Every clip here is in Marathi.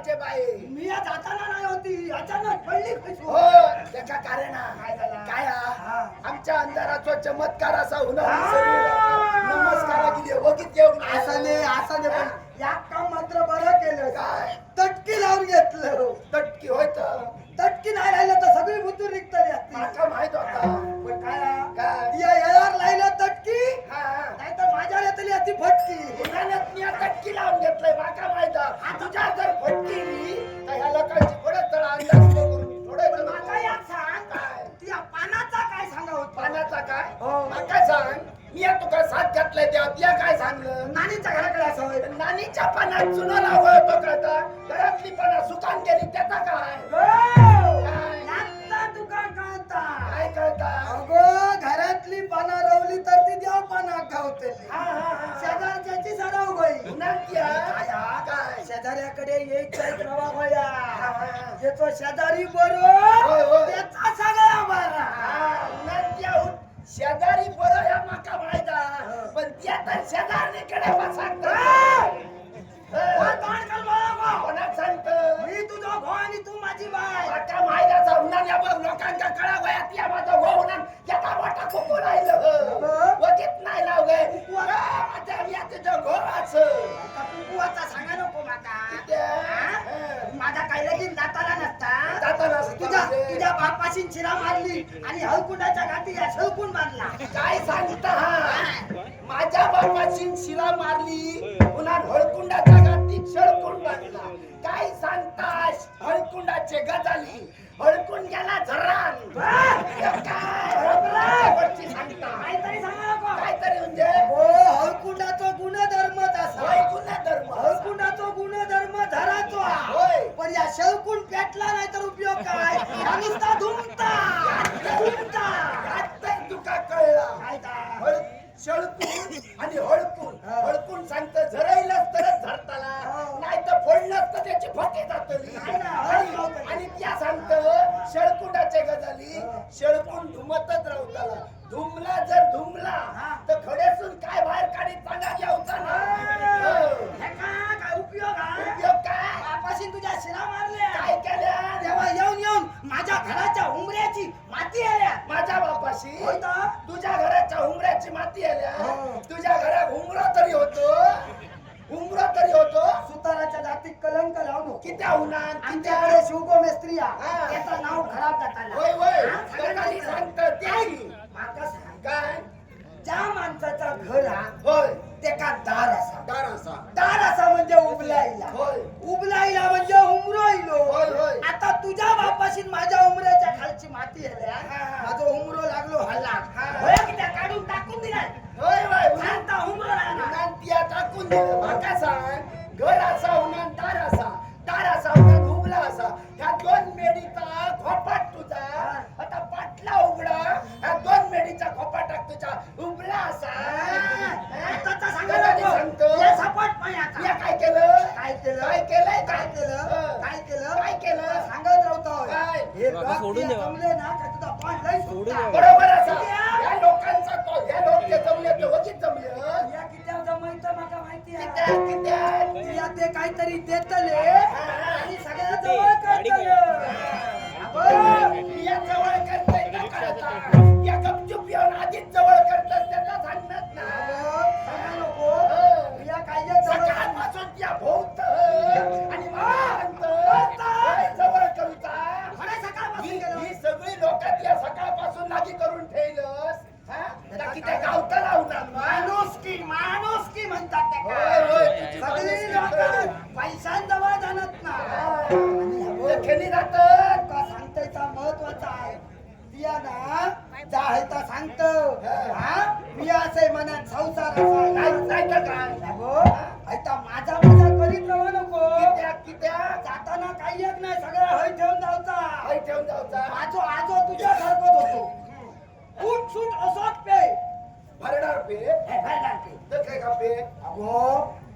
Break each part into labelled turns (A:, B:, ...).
A: माझे बाई
B: मी या जाताना नाही होती अचानक पडली
A: हो त्याचा कारण
B: काय झाला?
A: काय
B: हा.
A: आमच्या अंधाराचा चमत्कार असा होणार नमस्कार गेली बघित येऊन
B: असं पण या काम मात्र बरं केलं
A: काय
B: तटकी लावून घेतलं
A: तटकी होत
B: तटकी नाही राहिलं तर सगळी बुतूर निघतली असती
A: माका माहित होता
B: पण काय
A: काय
B: या यार राहिलं तटकी
A: हा
B: नाही तर माझ्या येतली असती फटकी
A: उन्हाळ्यात मी तटकी लावून घेतलंय माका माहित तुझ्या जर फटकी तर ह्या लोकांची थोडं तळ अंदाज करून थोडं
B: माका यात सांग
A: काय
B: त्या पानाचा काय सांगा होत
A: पाण्याचा काय
B: हो.
A: माका सांग मी या तुका साथ घातलंय त्या तुला काय सांगलं
B: नानीच्या घराकडे असं होय.
A: नानीच्या पानात चुना लावलं तो कळता घरातली पाना सुकान गेली त्याचा काय काय?
B: आता तुका कळता
A: काय कळता
B: अगं घरातली पाना रवली तर ती देव पाना खावते
A: हा, हा, हा.
B: शेजारच्याची सराव होई
A: उन्हात या. काय
B: शेजाऱ्याकडे यायचा प्रवाह होया
A: हा, हा.
B: येतो शेजारी
A: होय,
B: बरोबर
A: होय.
B: त्याचा सगळा बरा
A: हा, उन्हात या. शेजारी बरं या माका माहिता पण त्या तर शेजारणीकडे कोणाक सांगत
B: मी तुझा भाऊ आणि तू माझी बाय
A: माका माहिताचा उन्हाळ्या बघ लोकांका कळा वयात या माझा भाऊ उन्हान त्याचा मोठा कुकू राहिलं वगीत नाही लाव गे माझ्या या तुझं घोराचं
B: कुकुवाचा सांगा नको माका
A: त्या
B: माझा काही लगीन दाताला नसता
A: जाताना
B: तुझ्या बापाशी चिरा मारली आणि हळकुंडाच्या गाठी या सळकून मारला
A: काय सांगता माझ्या बापाची शिला मारली पुन्हा हळकुंडाच्या गाठीत सळकून बांधला काय सांगतास हळकुंडाचे गजाली हळकून गेला झरान काय गोष्टी सांगता
B: काहीतरी सांगा नको
A: काहीतरी म्हणजे
B: हो हळकुंडाचा गुणधर्म तसा
A: धर्म
B: हळकुंडाचा गुणधर्म धराचा
A: होय
B: पण या शळकून पेटला नाही तर उपयोग काय हा नुसता धुमता
A: आता तुका कळला
B: काय ता?
A: शळकून आणि हळकून हळकून सांगतं झरायलाच तरच झरताला नाही तर फोडलाच तर त्याची फटी जातली आणि त्या सांगतं शळकुंडाचे गजाली शळकून धुमतच राहताला धुमला जर धुमला तर खडेसून काय बाहेर काढी चांगला घ्यावचा ना
B: हे काय उपयोग आहे
A: उपयोग काय
B: बापाशी तुझ्या शिरा मारल्या
A: काय केल्या
B: तेव्हा येऊन माझ्या घराच्या उमऱ्याची माती आल्या
A: माझ्या बापाशी
B: होय तर?
A: तुझ्या घराच्या उमऱ्याची माती आल्या
B: हो.
A: तुझ्या घरात उमरा तरी होतो
B: सुताराच्या जातीत कलंक लावलो
A: कित्या उन्हात
B: आमच्याकडे शिवगो मेस्त्री
A: हा.
B: त्याचं नाव खराब जाताला
A: होय होय
B: हा,
A: सकाळी सांगतं त्याही
B: माका सांग
A: काय
B: ज्या माणसाचा घर हा
A: होय
B: ते का दार असा
A: दारासा
B: दार असा म्हणजे उबलाईला
A: होय
B: उबलाईला म्हणजे उमरोईलो
A: होय, होय.
B: आता तुझ्या बापाशी माझ्या उमऱ्याच्या खालची माती आल्या
A: हा.
B: माझं उमरो लागलो हल्ला
A: हा.
B: होय की त्या काढून टाकून दिला
A: होय होय
B: सांगता उमरो राहिला
A: उन्हात पिया टाकून दिलं माका सांग घर असा उन्हात दार असा उन्हात उबला असा ह्या दोन मेडीचा खोपाट तुझा आता पाटला उघडा ह्या दोन मेडीचा खोपाटात तुझा उबला असा
B: आताचा सांगा
A: कधी
B: नको.
A: सांगतो?
B: या सपाट पायाचा.
A: या काय केलं
B: काय केलं
A: काय केलंय
B: काय केलं काय केलं
A: काय केलं
B: सांगत राहतो
A: काय?
B: हे
C: बाबा सोडून
B: लोक
C: देवा.
B: जमले ना का तुझा पाय लय
C: सोडून
B: सुटला.
C: देवा.
A: बरोबर असा
B: कित्या?
A: या लोकांचा तो या लोक जे जमले ते वगीच जमले
B: या कित्या जमायचं मला माहिती
A: कित्या
B: आहे
A: कित्या
B: या ते काहीतरी देतले आणि सगळ्या जवळ करतले
A: या जवळ करतोय का कळता? या गपचूप येऊन आधीच जवळ करतोय त्याचा सांगत ना
B: सांगा नको या काय
A: सकाळपासून त्या भोवत आणि मला जवळ करूचा ही सगळी लोक त्या सकाळपासून लागी करून ठेवलंस त्या गावता लावणार
B: माणुसकी म्हणतात त्या
A: होय, होय,
B: काय.
A: तुझी
B: सगळी
A: माणुसकी
B: लोक पैशांजवळ जाणत ना
A: खेळी जातात
B: का सांगतायचा महत्वाचा आहे दिया ना जायता सांगतो हा मी असे मनात संसार
A: नाही तर काय
B: आता माझा करीत राहू नको
A: कित्या
B: जाताना काही एक नाही सगळं हय ठेवून जायचा
A: आई ठेवून जाऊचा
B: माझो आजो तुझ्या सारखंच होतो फूट सूट असोच पे
A: भरणार पे
B: हे भरणार पे
A: तर काय का पे
B: अगो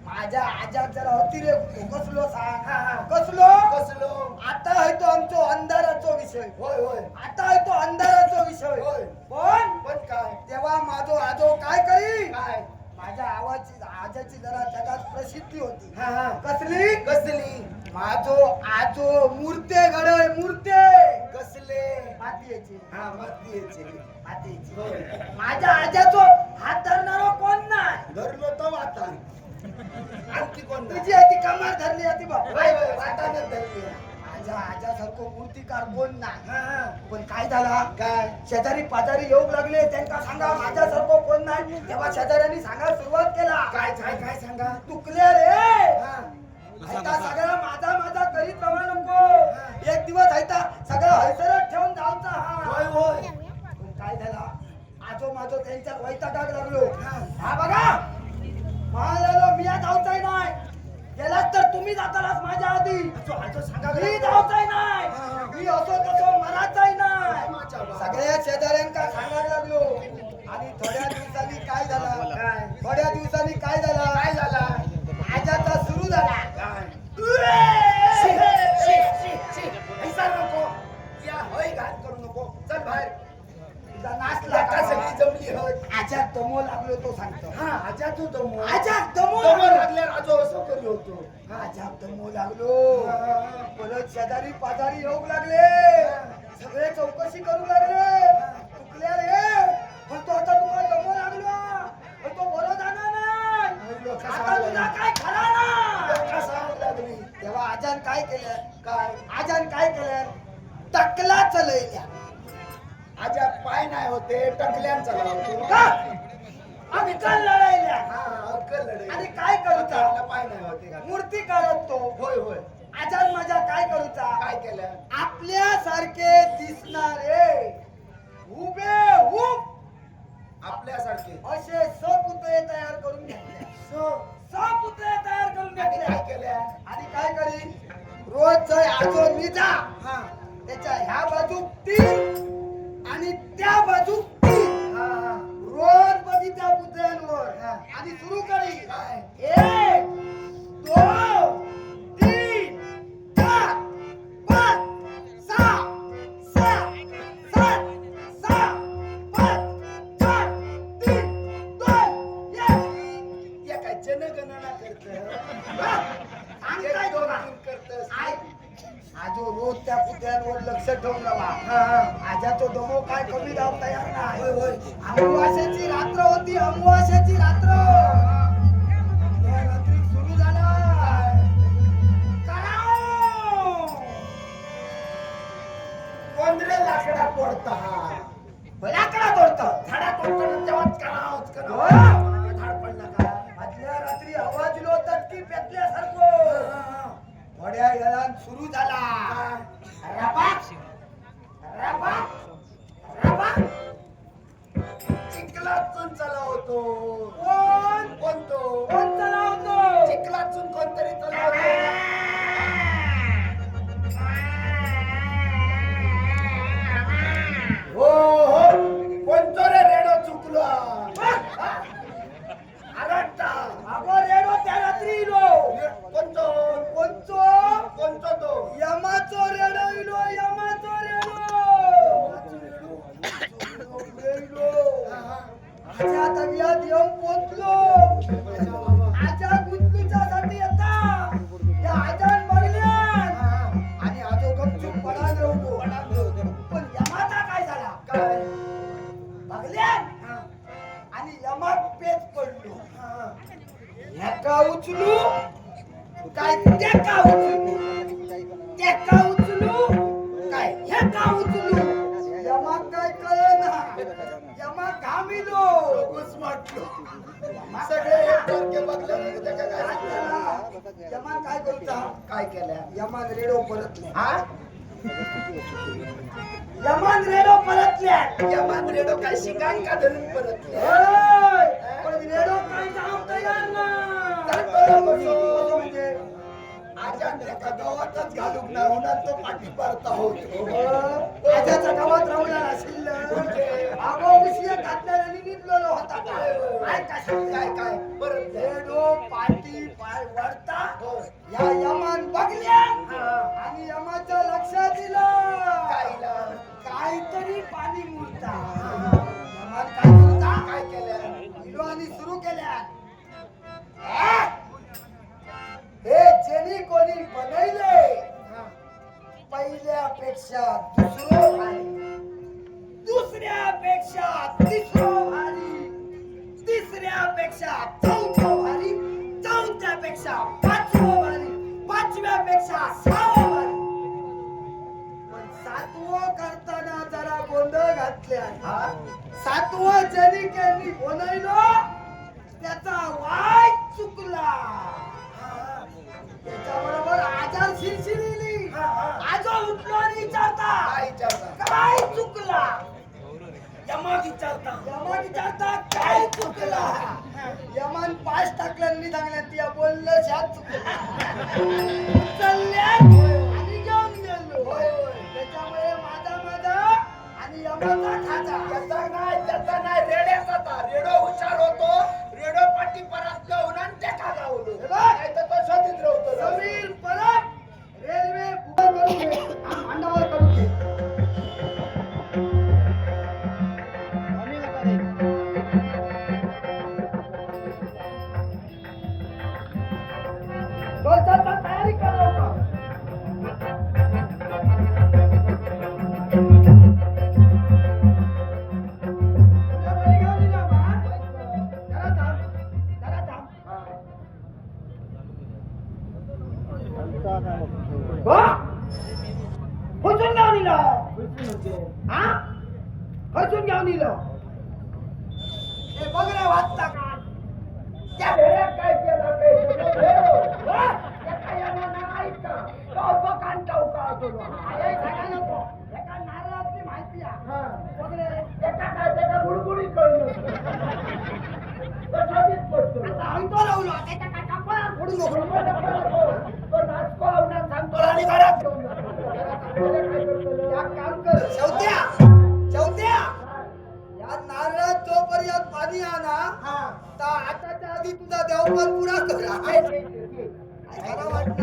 B: माझ्या आजात जरा होती रे कसलो सांग
A: हा, हा.
B: कसलो
A: कसलो
B: आता आहे तो आमचो अंधाराचो विषय
A: होय होय
B: आता आहे तो अंधाराचो विषय
A: होय.
B: पण
A: काय
B: तेव्हा माझो आजो काय करी
A: काय
B: माझ्या आवाची जरा जगात प्रसिद्धी होती
A: हा हा
B: कसली
A: कसली
B: माझो आजो मूर्ते घडय मूर्ते
A: कसले
B: मातीयेचे
A: हा मातीयेचे
B: मातीयेचे
A: होय.
B: माझ्या आजाचो हात धरणारो कोण नाही
A: धरलो तो वाता आणखी कोण नाही.
B: तुझी ती कमार धरली होती बाप
A: होय, होय, वातानच धरली.
B: माझ्या आजासारखो मूर्तिकार कोण नाही
A: हा, हा.
B: पण काय झाला
A: काय
B: शेजारी पाजारी येऊ लागले त्यांना सांगा माझ्यासारखो कोण नाही तेव्हा शेजाऱ्यांनी सांगायला सुरुवात केला
A: काय काय काय सांगा
B: चुकले रे
A: हा.
B: ऐका सगळा माझा माझा करीत रवा नको एक दिवस ऐका सगळं हैसरत ठेवून जाऊचा
A: होय
B: हा
A: होय
B: पण काय झाला आजो माझो त्यांच्या वैतागाग लागलो हा बघा महालालो मी जाऊचाय नाही गेलात तर तुम्ही जातालाच माझ्या आधी
A: आजो आजो सांगा
B: मी जाऊचाय नाही मी असो तसो मराचाय नाही
A: माझ्या बा.
B: सगळ्या शेजाऱ्यांका सांगायला लागलो आणि थोड्या दिवसांनी काय झालं
A: काय?
B: थोड्या दिवसांनी काय झालं
A: काय झाला
B: आजाचा सुरू झाला
A: काय
B: उए!
A: ऐसा नको या होय घात करू नको चल बाहेर
B: तुझा नाचला
A: का सगळी जमली होय
B: आजा दमो लागलो तो सांगतो
A: हा आजा तू दमो
B: आजा दमो
A: दमो
B: लागलो
A: लागल्यावर आजो असं करी होतो
B: आजा दमो लागलो परत शेजारी पाजारी येऊ लागले सगळे चौकशी करू लागले चुकल्या रे पण तो आता तुला दमो लागलो पण तो बरो जाणार नाही आता तुझा काय खरा ना
A: कसा लागली
B: तेव्हा आजान काय केलं
A: काय
B: आजान काय केलं टकला चलैल्या
A: आजा पाय नाही होते टकल्यान चला होतो
B: का अक्कल लढायल्या
A: हा अक्कल लढे
B: आणि काय करूचा
A: आपल्याला पाय नाही होते का
B: मूर्ती काढत तो
A: होय होय
B: आजान माझ्या काय करूचा
A: काय केलं
B: आपल्यासारखे दिसणारे हुबेहूब
A: आपल्यासारखे
B: असे सपुतळे तयार करून घेतले सपुतळे तयार करून
A: आणि
B: घेतले
A: काय केलं
B: आणि काय करीन रोज जय आजो निजा
A: हा
B: त्याच्या ह्या बाजू 3 आणि त्या बाजू 3
A: हा हा
B: रोज बघी त्या पुतळ्यांवर
A: हा.
B: आणि सुरू करी
A: काय
B: 1 2 3 4 5 6 7 7 6 5 4 3 2 1
A: या काय जनगणना करत
B: सांगताय
A: एक दोन
B: तुला.
A: तीन करतस
B: आय आजो रोज त्या पुतळ्यांवर लक्ष ठेवून लावा
A: हा हा
B: आजाचो दमो काय कमी जाऊ तयार नाही
A: होय होय
B: अमावास्येची रात्र होती अमावास्येची रात्र त्या रात्री सुरू झाला कराओ!
A: कोंदरे लाकडा पडता
B: लाकडा तोडतं
A: झाडा पडताना तेव्हाच करावंच
B: हो.
A: करावं झाड पडला का
B: मधल्या रात्री आवाज लो तटकी पेटल्यासारखं थोड्या वेळात सुरू झाला रपाक रपाक रपाक
A: चिखलातून चला होतो
B: कोण
A: कोणतो
B: कोण चलावतो
A: चिखलातून कोणतरी चला होतो हो हो कोणतो रे रेडो चुकलो आरटा
B: अगो रेडो त्या रात्री इलो
A: कोणतो
B: कोणचो
A: कोणतो तो
B: यमाचो रेडो इलो यमाचो रेडो आजा तव्यात यम पोचलो आजा गुंतलीच्यासाठी येता या आजान बघल्यान आणि आजो गपचूप पडान रवलो पण यमाचा काय झाला
A: काय
B: बघल्यान आणि यमाक पेच पडलो ह्याका उचलू काय त्याका उचलू काय ह्याका उचलू यमाक काय कळना यमाक घामिलो
A: घुसमटलो सगळे एकसारखे बघले त्याच्या
B: काय
A: काय
B: झाला? यमान काय करूचा
A: काय केलं
B: यमान रेडो परतले
A: हा
B: यमान रेडो परतल्या
A: या मांजरेडो काय शिकान का धरून परत
B: ओय! पण रेडो काय जाऊ तयार ना
A: कसं
B: म्हणजे
A: आजान त्याच्या गावातच घालूक नाही होणार तो पाठी परता होतो
B: आजाच्या गावात राहूला असेल अगो उशिया घातलेला निघलेलो होता काय
A: काय काय परत
B: रेडो पाठी पाय वरता
A: हो.
B: या यमान बघल्या आणि यमाच्या लक्षात दिलं
A: काहीला
B: काहीतरी पाणी मुरता यमान काय करता
A: काय केलं
B: इलो आणि सुरू केल्या हे जेनी कोणी बनवले पहिल्यापेक्षा दुसरं भारी, दुसऱ्यापेक्षा तिसरं भारी, तिसऱ्यापेक्षा चौथं भारी, चौथ्यापेक्षा पाचवं भारी, पाचव्यापेक्षा सहावं भारी. पण सातवं करताना जरा गोंधळ घातल्या. सातवं जनिकांनी बोलायलो त्याचा वाय चुकला. त्याच्याबरोबर आजार शिरशिरली. आजो उठलो आणि विचारता काय चुकला. यमा विचारता काय चुकला. यमान पाच टाकल्यानी चांगल्या ती बोललं शात चुकला. उचलल्या आणि घेऊन गेलो. त्याच्यामुळे माझा आणि यमाचा खाजा.
A: त्याचा नाही रेड्याचा होता. रेडो हुशार होतो. रेडो पाठी परत जाऊन आणि ते का गावलो. नाही तर तो शोधित राहतो.
B: समीर परत रेल्वे बुक करून घे. अंडावर करून घे. चल तयारी कर लवकर. तुला बरी घेऊन दिला बा. जरा थांब. बा खचून घेऊन दिलं. हा खचून घेऊन दिलं. हे बघ रे वाचता का
A: त्या भेड्यात काय केलं एका यमानं ऐकलं. तो कांटा उकाळा केलो.
B: एका नारळातली माहिती आहे. बघ रे
A: त्याच्या गुडगुडी कळलं. तो शोधित पडतो.
B: सांगतो लावलो त्याच्या काय कापड फोडून नको.
A: तो नाचको लावणार सांगतो आणि घरात घेऊन जातो.
B: एक काम कर शेवट्या या नारळात जोपर्यंत पाणी आणा तर आताच्या आधी तुझा देवपण पुरा करा. मला वाटतं